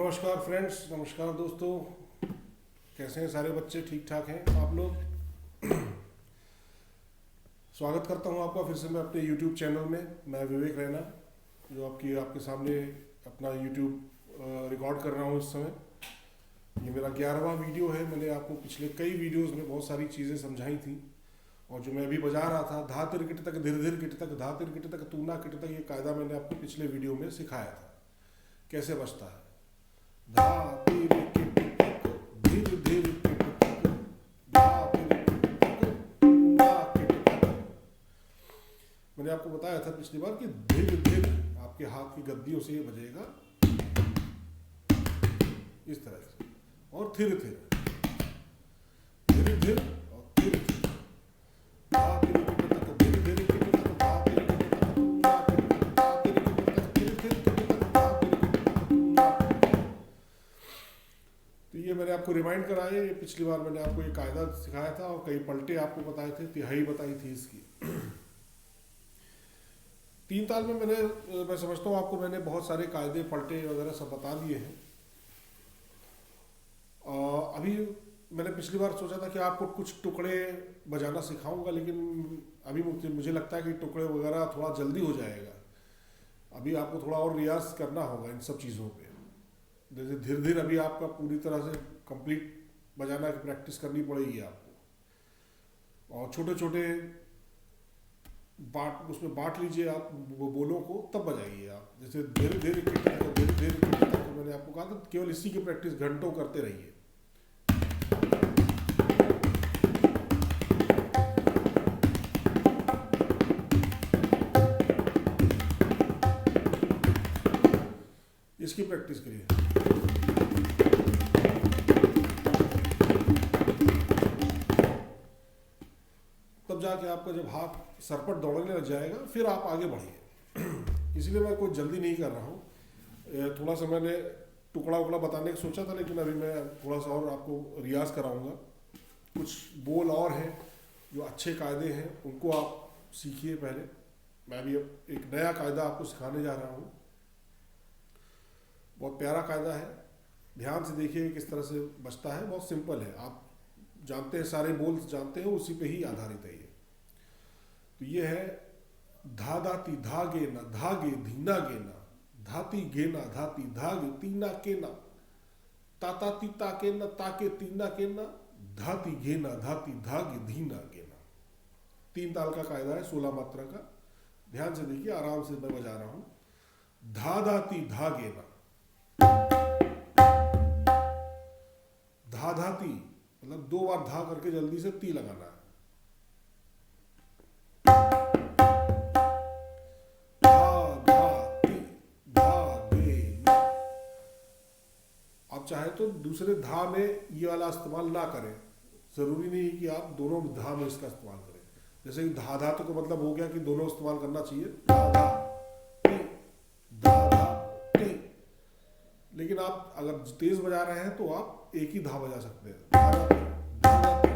नमस्कार फ्रेंड्स, नमस्कार दोस्तों। कैसे हैं सारे बच्चे? ठीक ठाक हैं आप लोग? स्वागत करता हूं आपका फिर से मैं अपने YouTube चैनल में। मैं विवेक रैना, जो आपके सामने अपना YouTube रिकॉर्ड कर रहा हूं इस समय। ये मेरा 11वां वीडियो है। मैंने आपको पिछले कई वीडियोस में बहुत सारी चीज़ें समझाई थी, और जो मैं अभी बजा रहा था, धा तिर किट तक धीर धीर किट तक धा तिर किट तक तूना किट तक, ये कायदा मैंने आपको पिछले वीडियो में सिखाया था कैसे बजता है। धा तिर किट तक धीर धीर किट तक धा तिर किट तक तूना किट तक। मैंने आपको बताया था पिछली बार कि धीर धीर आपके हाथ की गद्दियों से ये बजेगा इस तरह से, और थिर थिर धीरे धीरे और थिर थिर धा तिर किट तक धीर धीर किट तक धा तिर किट तक तूना किट तक धा तिर किट तक थिर थिर किट तक धा तिर किट तक तूना। तो ये मैंने आपको रिमाइंड कराया। ये पिछली बार मैंने आपको ये कायदा सिखाया था और कई पलटे आपको बताए थे, तिहाई बताई थी इसकी। तीन ताल में मैं समझता हूँ आपको मैंने बहुत सारे कायदे पलटे वगैरह सब बता दिए हैं। अभी मैंने पिछली बार सोचा था कि आपको कुछ टुकड़े बजाना सिखाऊंगा, लेकिन अभी मुझे लगता है कि टुकड़े वगैरह थोड़ा जल्दी हो जाएगा। अभी आपको थोड़ा और रियाज करना होगा इन सब चीज़ों पे। जैसे धीरे धीरे अभी आपका पूरी तरह से कंप्लीट बजाना की प्रैक्टिस करनी पड़ेगी आपको, और छोटे छोटे उसमें बांट लीजिए आप बोलों को, तब बजाइए आप। जैसे धीरे धीरे किट तक धीरे धीरे किट तक, तो मैंने आपको कहा था केवल इसी की प्रैक्टिस घंटों करते रहिए। इसकी प्रैक्टिस करिए। तब जाके आपका जब हाथ सरपट दौड़ने लग जाएगा, फिर आप आगे बढ़िए। इसलिए मैं कोई जल्दी नहीं कर रहा हूँ। थोड़ा सा मैंने टुकड़ा उकड़ा बताने का सोचा था, लेकिन अभी मैं थोड़ा सा और आपको रियाज कराऊंगा। कुछ बोल और हैं जो अच्छे कायदे हैं, उनको आप सीखिए पहले। मैं भी अब एक नया कायदा आपको सिखाने जा रहा हूँ। बहुत प्यारा कायदा है, ध्यान से देखिए किस तरह से बजता है। बहुत सिंपल है, आप जानते हैं, सारे बोल जानते हैं, उसी पे ही आधारित है ये। तो ये है धा दाती धागे ना धागे धीना गेना, धाती गेना धाती धागे तीना केना, ताता तीता के न ताके तीना केना, धाती गेना धाती धागे धीना गेना। तीन ताल का कायदा है, 16 मात्रा का। ध्यान से देखिए, आराम से मैं बजा रहा हूं। धा दाती धागे ना, धा धाती मतलब 2 बार धा करके जल्दी से ती लगाना है। आप चाहे तो दूसरे धा में ये वाला इस्तेमाल ना करें, जरूरी नहीं है कि आप दोनों धा में इसका इस्तेमाल करें। जैसे कि धा धा तो मतलब हो गया कि दोनों इस्तेमाल करना चाहिए, धा धा टी, धा धा टी। लेकिन आप अगर तेज बजा रहे हैं तो आप एक ही धा बजा सकते हैं, धा धा टी, धा धा टी,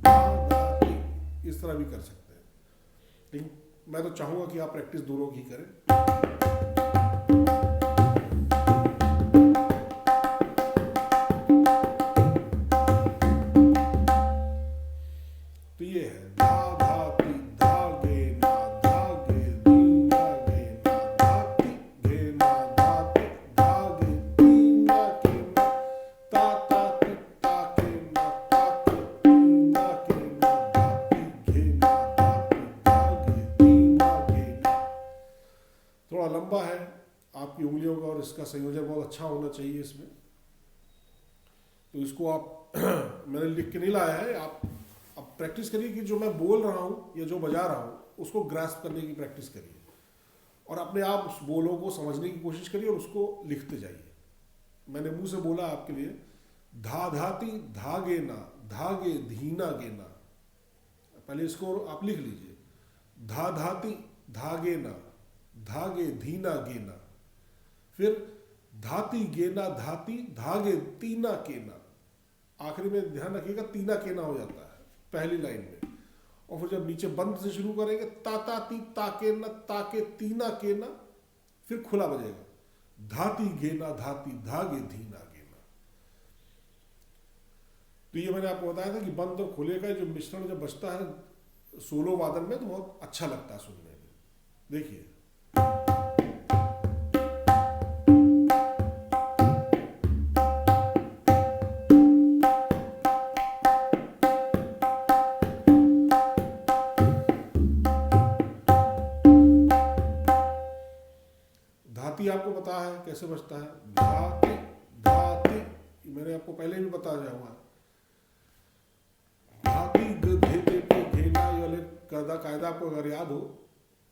धा धा टी, इस तरह भी कर सकते हैं। लेकिन मैं तो चाहूंगा कि आप प्रैक्टिस दोनों की करें। तो ये है धा धाती धागे ना धागे धीना गेना, धाती गेना धाती धागे धीना केना, ताता तिता केना ताके तीना केना, धाती गेना धाती धागे धीना गेना। थोड़ा लंबा है, आपकी उंगलियों का और इसका संयोजन बहुत अच्छा होना चाहिए इसमें। तो इसको आप मैंने लिख के नहीं लाया है, आप अब प्रैक्टिस करिए कि जो मैं बोल रहा हूँ या जो बजा रहा हूँ उसको ग्रास्प करने की प्रैक्टिस करिए, और अपने आप उस बोलों को समझने की कोशिश करिए और उसको लिखते जाइए। मैंने मुंह से बोला आपके लिए, धा धाती धागे ना धागे धीना गेना। पहले इसको आप लिख लीजिए, धा धाती धागे ना धागे धीना गेना, फिर धाती गेना धाती धागे तीना केना। आखिरी में ध्यान रखिएगा तीना केना हो जाता है पहली लाइन में, और फिर जब नीचे बंद से शुरू करेंगे ताता ती ताके न ताके तीना के न, फिर खुला बजेगा, धाती घेना धाती धागे धीना गेना। तो ये मैंने आपको बताया था कि बंद और खुले का जो मिश्रण जब बजता है सोलो वादन में तो बहुत अच्छा लगता है सुनने में। देखिए धाती आपको पता है कैसे बजता है, धाती धाती, मैंने आपको पहले भी बताया हुआ है। धाती घे टे टे घेना, ये वाले कायदा आपको अगर याद हो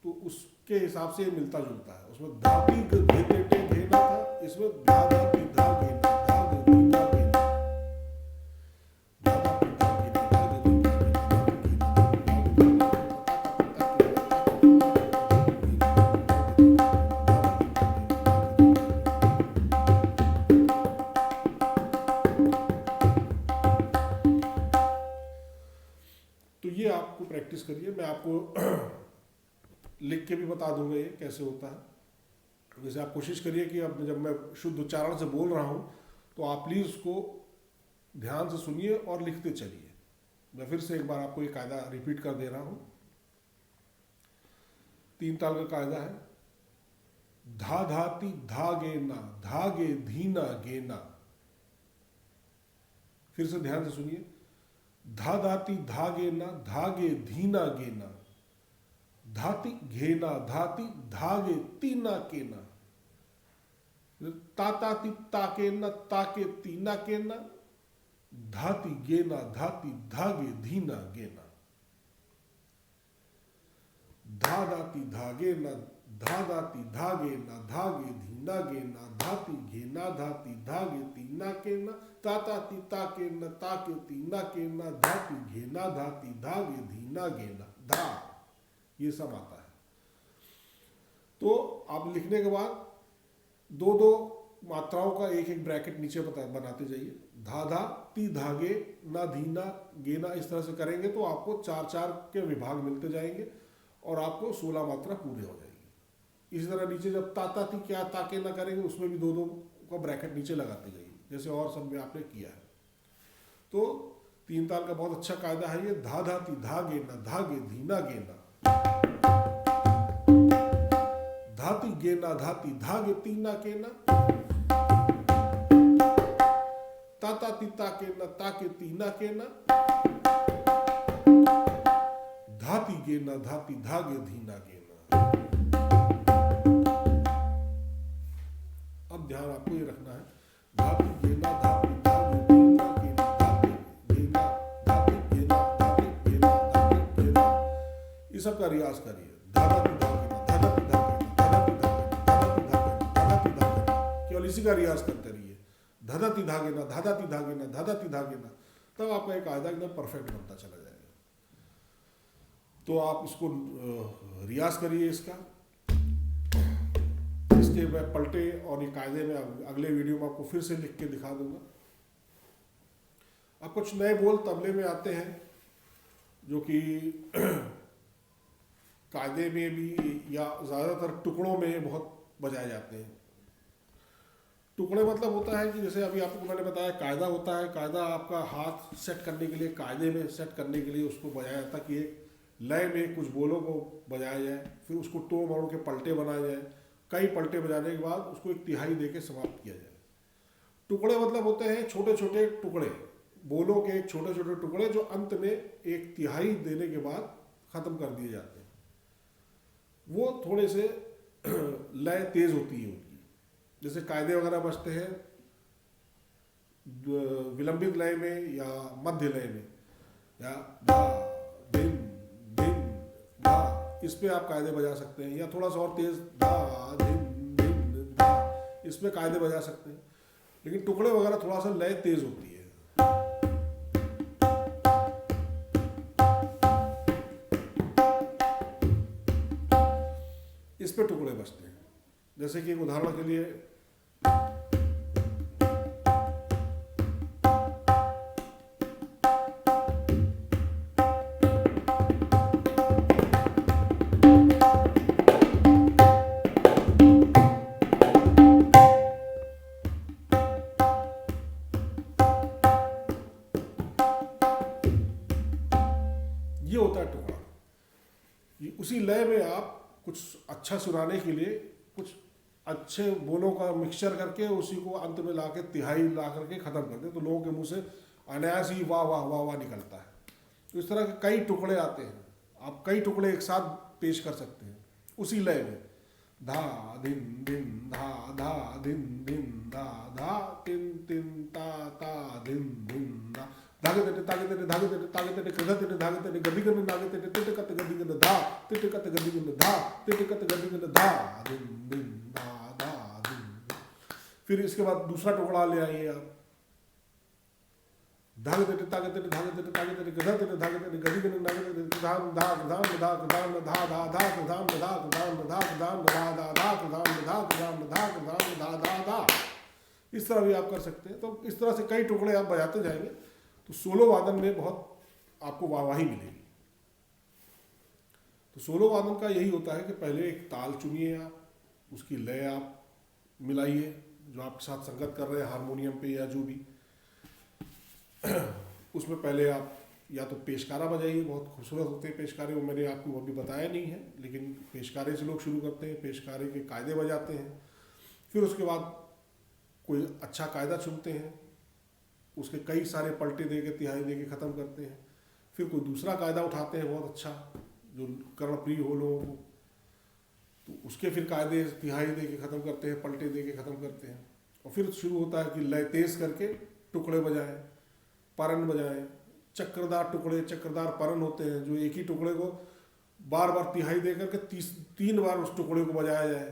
तो उसके हिसाब से मिलता जुलता है। उसमें धाती घे टे टे घेना था, इसमें धा धाती धा घेना, धा धी धा घेना, धा धाती धा घेना, धा धी धा तो ये आपको प्रैक्टिस करिए। मैं आपको लिख के भी बता दूंगा ये कैसे होता है। जैसे आप कोशिश करिए कि अब जब मैं शुद्ध उच्चारण से बोल रहा हूँ तो आप प्लीज़ उसको ध्यान से सुनिए और लिखते चलिए। मैं फिर से एक बार आपको ये कायदा रिपीट कर दे रहा हूँ। 3 ताल का कायदा है, धा धाती धागे ना धागे धीना गेना। फिर से ध्यान से सुनिए, धा धाती धागे ना धागे धीना गेना, धाती घेना धाती धागे तीना केना, ताताती ताके न ताके तीना केना, धाती गेना धाती धागे धीना गेना। धा दाती धागे न धा दाती धागे न धागे धीना गेना, धाती घेना धाती धागे तीना केना, ताताती ताके न ताके तीना केना, धाती घेना धाती धागे धीना गेना। धा, ये सब आता है। तो आप लिखने के बाद 2-2 मात्राओं का एक ब्रैकेट नीचे बनाते जाइए। धा धा ती धागे ना धीना गेना, इस तरह से करेंगे तो आपको 4-4 के विभाग मिलते जाएंगे और आपको 16 मात्रा पूरी हो जाएगी। इसी तरह नीचे जब ताता ती क्या ताके ना करेंगे उसमें भी 2-2 का ब्रैकेट नीचे लगाते जाइए, जैसे और सब में आपने किया है। तो 3 ताल का बहुत अच्छा कायदा है ये, धा धाती धागे ना धागे धीना गेना, धाती गेना धाती धागे तीना केना, ताता तीता केना ताके तीना केना, धाती गेना धाती धागे धीना गेना। अब ध्यान आपको ये रखना है, धाती गेना धाती धागे धीना गेना, धाती गेना धाती गेना धाती गेना धाती गेना, ये सब का रियाज करिए। धाती धागे धाती धागे धाती धागे धाती धागे, केवल इसी का रियाज करते रहिए। धाती धागे ना धाती धागे ना धाती धागे ना, तब आपका एक कायदा एकदम परफेक्ट बनता चला जाएगा। तो आप इसको रियाज करिए इसका। इसके मैं पलटे और ये कायदे में अगले वीडियो में आपको फिर से लिख के दिखा दूंगा। अब कुछ नए बोल तबले में आते हैं जो कि कायदे में भी या ज़्यादातर टुकड़ों में बहुत बजाए जाते हैं। टुकड़े मतलब होता है कि जैसे अभी आपको मैंने बताया कायदा होता है, कायदा आपका हाथ सेट करने के लिए, कायदे में सेट करने के लिए उसको बजाया जाता है कि एक लय में कुछ बोलों को बजाया जाए, फिर उसको तोड़ मोड़ के पलटे बनाए जाए, कई पलटे बजाने के बाद उसको एक तिहाई दे के समाप्त किया जाए। टुकड़े मतलब होते हैं छोटे छोटे टुकड़े, बोलों के छोटे छोटे टुकड़े जो अंत में एक तिहाई देने के बाद ख़त्म कर दिए जाते हैं। वो थोड़े से लय तेज होती है उनकी। जैसे कायदे वगैरह बजते हैं विलंबित लय में या मध्य लय में, या धा धिन धिन धा, इस पे आप कायदे बजा सकते हैं, या थोड़ा सा और तेज धा धिन धिन धा, इसमें कायदे बजा सकते हैं। लेकिन टुकड़े वगैरह थोड़ा सा लय तेज होती है। इस पे टुकड़े बजते हैं। जैसे कि एक उदाहरण के लिए उसी लय में आप कुछ अच्छा सुनाने के लिए कुछ अच्छे बोलों का मिक्सचर करके उसी को अंत में ला के तिहाई ला करके ख़त्म कर दें, तो लोगों के मुंह से अनायास ही वाह वाह वाह वाह निकलता है। तो इस तरह के कई टुकड़े आते हैं, आप कई टुकड़े एक साथ पेश कर सकते हैं उसी लय में। धा धिन धिन धा धा धिन धिन धा धा तिन तिन ता ता धिन धिन धा धागे तेटे तागे तेटे धागे तेटे तागे तेटे कृध तेटे धागे तेटे गदी गन नागे तेटे तिट कत गदी गन धा तिट कत गदी गन धा तिट कत गदी गन धा धिन धिन धा धा धिन। फिर इसके बाद दूसरा टुकड़ा ले आइए आप। धागे तेटे तागे तेटे धागे तेटे तागे तेटे कृध तेटे धागे तेटे गदी गन नागे तेटे धाम धा धाम धा धाम धा धा धा धाम धा धाम धा धाम धा धा धा धाम धा धाम धा धाम धा धा धा। इस तरह भी आप कर सकते हैं। तो इस तरह से कई टुकड़े आप बजाते जाएंगे तो सोलो वादन में बहुत आपको वाहवाही मिलेगी। तो सोलो वादन का यही होता है कि पहले एक ताल चुनिए आप, उसकी लय आप मिलाइए जो आपके साथ संगत कर रहे हैं हारमोनियम पे या जो भी। उसमें पहले आप या तो पेशकारा बजाइए, बहुत खूबसूरत होते हैं पेशकारे, वो मैंने आपको अभी बताया नहीं है, लेकिन पेशकारे से लोग शुरू करते हैं, पेशकारे के कायदे बजाते हैं। फिर उसके बाद कोई अच्छा कायदा चुनते हैं, उसके कई सारे पलटे दे के तिहाई दे के ख़त्म करते हैं। फिर कोई दूसरा कायदा उठाते हैं बहुत अच्छा जो कर्णप्रिय हो लोगों को, तो उसके फिर कायदे तिहाई दे के ख़त्म करते हैं, पलटे दे के ख़त्म करते हैं। और फिर शुरू होता है कि लय तेज करके टुकड़े बजाएं, परन बजाएं, चक्रदार टुकड़े, चक्रदार परन होते हैं जो एक ही टुकड़े को बार बार तिहाई दे करके 3 बार उस टुकड़े को बजाया जाए,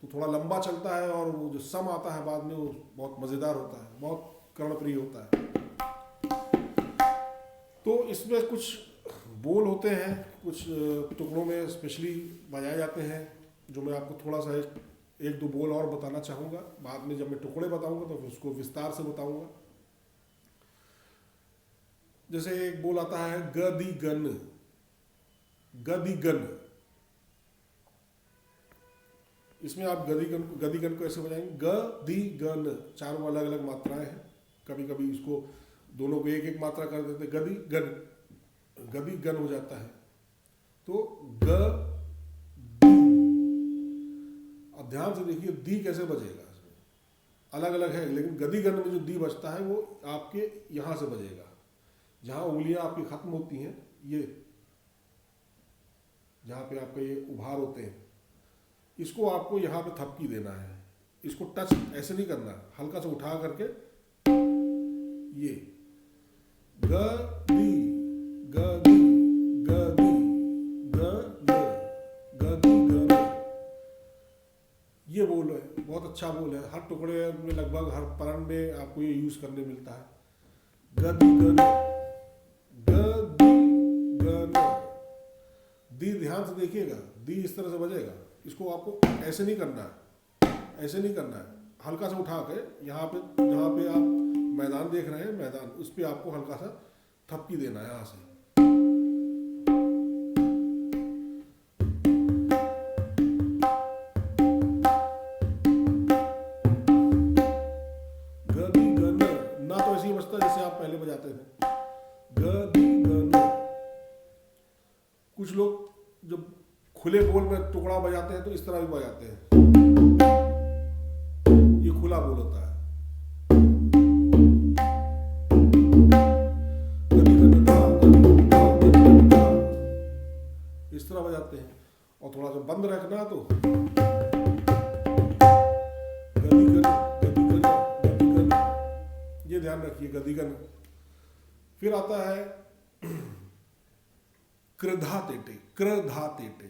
तो थोड़ा लंबा चलता है और वो जो सम आता है बाद में वो बहुत मज़ेदार होता है, बहुत कर्णप्रिय होता है। तो इसमें कुछ बोल होते हैं, कुछ टुकड़ों में स्पेशली बजाए जाते हैं जो मैं आपको थोड़ा सा एक दो बोल और बताना चाहूँगा। बाद में जब मैं टुकड़े बताऊँगा तो फिर उसको विस्तार से बताऊँगा। जैसे एक बोल आता है गदी गन, गदी गन। इसमें आप गदी गन को ऐसे बजाएंगे गदी गन, 4 अलग अलग मात्राएं हैं। कभी कभी इसको दोनों को एक एक मात्रा कर देते, गदी गन, गदी गन हो जाता है। तो ग दी, अब ध्यान से देखिए दी कैसे बजेगा, अलग अलग है, लेकिन गदी गन में जो दी बजता है वो आपके यहाँ से बजेगा, जहाँ उंगलियाँ आपकी खत्म होती हैं, ये जहाँ पे आपके ये उभार होते हैं, इसको आपको यहाँ पे थपकी देना है। इसको टच ऐसे नहीं करना, हल्का सा उठा करके ये गदी गदी गदी गद गदी गद, ये बोल है, बहुत अच्छा बोल है। हर टुकड़े में लगभग हर परन में आपको ये यूज करने मिलता है। गदी गद गदी गद, दी ध्यान से देखिएगा, दी इस तरह से बजेगा। इसको आपको ऐसे नहीं करना है, ऐसे नहीं करना है, हल्का सा उठा के यहाँ पे जहाँ पे आप मैदान देख रहे हैं, मैदान उस पर आपको हल्का सा थपकी देना है यहाँ से। गदी गन ना तो ऐसे ही बजता जैसे आप पहले बजाते थे, गदी गन। कुछ लोग जब खुले बोल में टुकड़ा बजाते हैं तो इस तरह भी बजाते हैं, ये खुला बोल होता है। इस तरह बजाते हैं। और थोड़ा सा बंद रखना तो गदीगन गदीगन गदीगन, ये ध्यान रखिए गदीगन। फिर आता है कृधा तेटे, कृधा तेटे,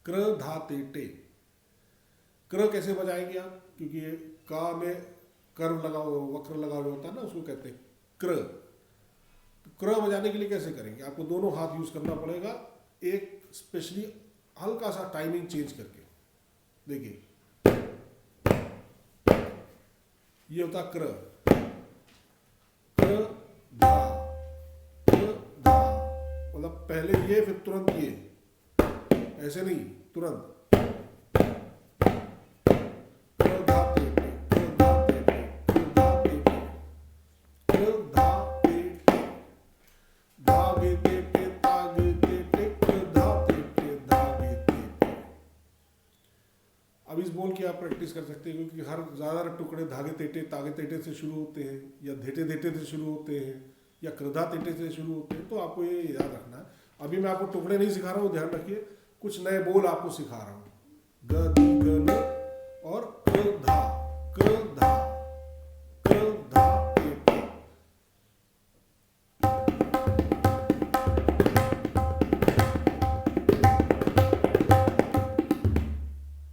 कृधा तेटे। क्र कैसे बजाएंगे आप, क्योंकि का में कर्व लगा हुआ, वक्र लगा हुआ होता है ना, उसको कहते हैं क्र। तो क्र बजाने के लिए कैसे करेंगे, आपको दोनों हाथ यूज करना पड़ेगा, एक स्पेशली हल्का सा टाइमिंग चेंज करके। देखिए ये होता क्र, क्र धा, क्र धा, मतलब पहले ये फिर तुरंत ये, ऐसे नहीं, तुरंत। बोल के आप प्रैक्टिस कर सकते हैं, क्योंकि हर ज़्यादा टुकड़े धागे तेटे तागे तेटे से शुरू होते हैं, या धेटे धेटे से शुरू होते हैं, या कृधा तेटे से शुरू होते हैं। तो आपको ये याद रखना है। अभी मैं आपको टुकड़े नहीं सिखा रहा हूँ, ध्यान रखिए, कुछ नए बोल आपको सिखा रहा हूँ। ग दी ग न और कृधा कृधा कृधा तेटे।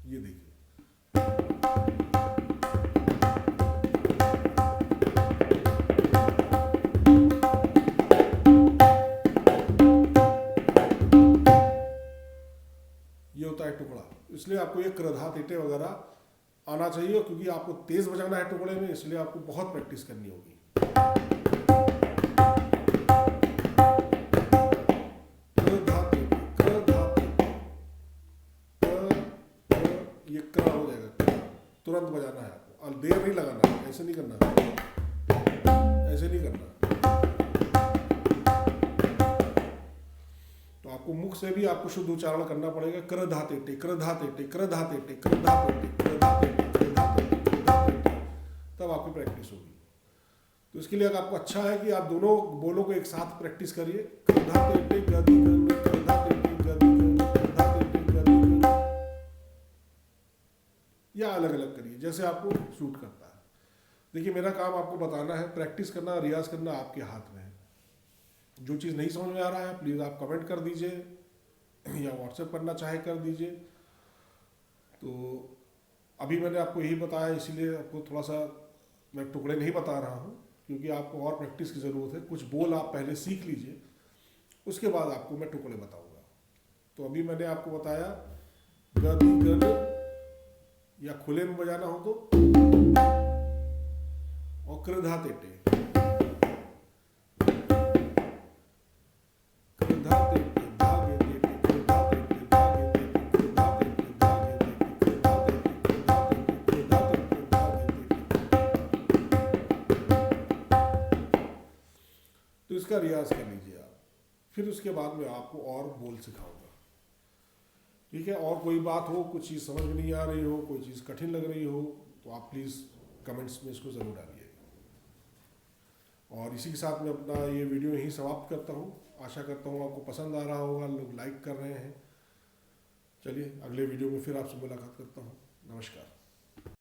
ये देखिए, ये होता है टुकड़ा। इसलिए आपको ये कृधा तेटे वगैरह आना चाहिए, क्योंकि आपको तेज बजाना है टुकड़े में, इसलिए आपको बहुत प्रैक्टिस करनी होगी। कृधा तेटे कृधा तेटे ये क्र हो जाएगा, तुरंत बजाना है आपको, और देर नहीं लगाना है, ऐसे नहीं करना, ऐसे नहीं करना। तो आपको मुख से भी आपको शुद्ध उच्चारण करना पड़ेगा, कृधा तेटे कृधा तेटे कृधा तेटे कृधा तेटे कृधा तेटे कृधा तेटे कृधा तेटे, तब आपकी प्रैक्टिस होगी। तो इसके लिए अगर आपको अच्छा है कि आप दोनों बोलों को एक साथ प्रैक्टिस करिए, कृधा तेटे गदी गद, कृधा तेटे गदी गद, कृधा तेटे गदी गद, या अलग अलग करिए जैसे आपको सूट करता है। देखिए, मेरा काम आपको बताना है, प्रैक्टिस करना, रियाज करना आपके हाथ में है। जो चीज़ नहीं समझ में आ रहा है प्लीज़ आप कमेंट कर दीजिए, या व्हाट्सएप करना चाहे कर दीजिए। तो अभी मैंने आपको यही बताया, इसीलिए आपको थोड़ा सा मैं टुकड़े नहीं बता रहा हूँ, क्योंकि आपको और प्रैक्टिस की ज़रूरत है। कुछ बोल आप पहले सीख लीजिए, उसके बाद आपको मैं टुकड़े बताऊँगा। तो अभी मैंने आपको बताया गदी गद, या खुले में बजाना हो तो, और कृधा तेटे कृधा तेटे धागे तेटे कृधा तेटे धागे तेटे कृधा तेटे धागे तेटे कृधा तेटे कृधा तेटे कृधा तेटे धागे तेटे। तो इसका रियाज कर लीजिए आप, फिर उसके बाद में आपको और बोल सिखाऊंगा। ठीक है, और कोई बात हो, कुछ चीज़ समझ में नहीं आ रही हो, कोई चीज़ कठिन लग रही हो, तो आप प्लीज़ कमेंट्स में इसको ज़रूर डालिए। और इसी के साथ मैं अपना ये वीडियो यहीं समाप्त करता हूँ। आशा करता हूँ आपको पसंद आ रहा होगा, लोग लाइक कर रहे हैं। चलिए, अगले वीडियो में फिर आपसे मुलाकात करता हूँ। नमस्कार।